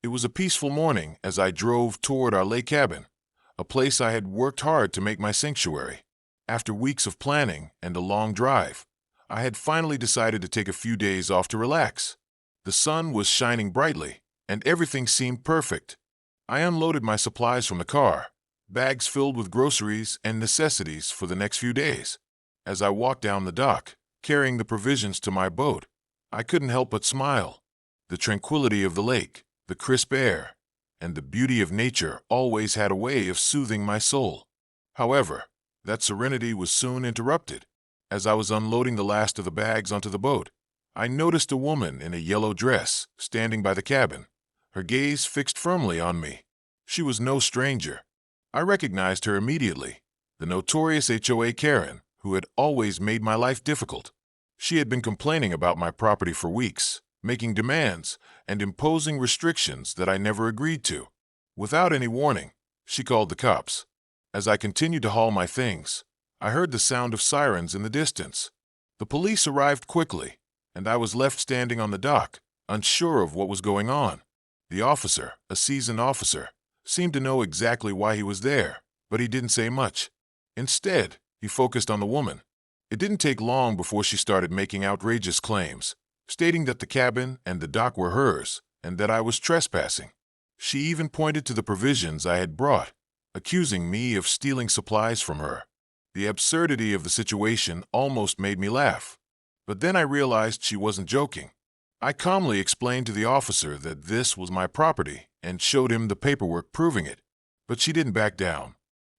It was a peaceful morning as I drove toward our lake cabin, a place I had worked hard to make my sanctuary. After weeks of planning and a long drive, I had finally decided to take a few days off to relax. The sun was shining brightly, and everything seemed perfect. I unloaded my supplies from the car, bags filled with groceries and necessities for the next few days. As I walked down the dock, carrying the provisions to my boat, I couldn't help but smile. The tranquility of the lake, the crisp air, and the beauty of nature always had a way of soothing my soul. However, that serenity was soon interrupted. As I was unloading the last of the bags onto the boat, I noticed a woman in a yellow dress standing by the cabin, her gaze fixed firmly on me. She was no stranger. I recognized her immediately, the notorious HOA Karen who had always made my life difficult. She had been complaining about my property for weeks, making demands and imposing restrictions that I never agreed to. Without any warning, she called the cops. As I continued to haul my things, I heard the sound of sirens in the distance. The police arrived quickly, and I was left standing on the dock, unsure of what was going on. The officer, a seasoned officer, seemed to know exactly why he was there, but he didn't say much. Instead, he focused on the woman. It didn't take long before she started making outrageous claims, stating that the cabin and the dock were hers and that I was trespassing. She even pointed to the provisions I had brought, accusing me of stealing supplies from her. The absurdity of the situation almost made me laugh. But then I realized she wasn't joking. I calmly explained to the officer that this was my property and showed him the paperwork proving it. But she didn't back down.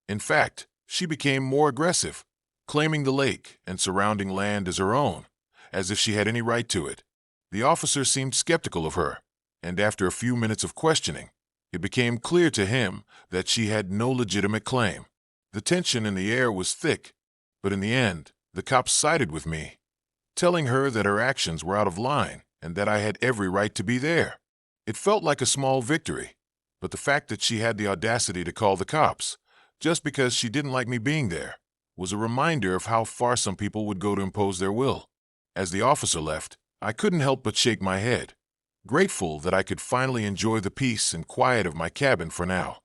In fact, she became more aggressive, claiming the lake and surrounding land as her own, as if she had any right to it. The officer seemed skeptical of her, and after a few minutes of questioning, it became clear to him that she had no legitimate claim. The tension in the air was thick, but in the end, the cops sided with me, telling her that her actions were out of line and that I had every right to be there. It felt like a small victory, but the fact that she had the audacity to call the cops, just because she didn't like me being there, was a reminder of how far some people would go to impose their will. As the officer left, I couldn't help but shake my head, grateful that I could finally enjoy the peace and quiet of my cabin for now.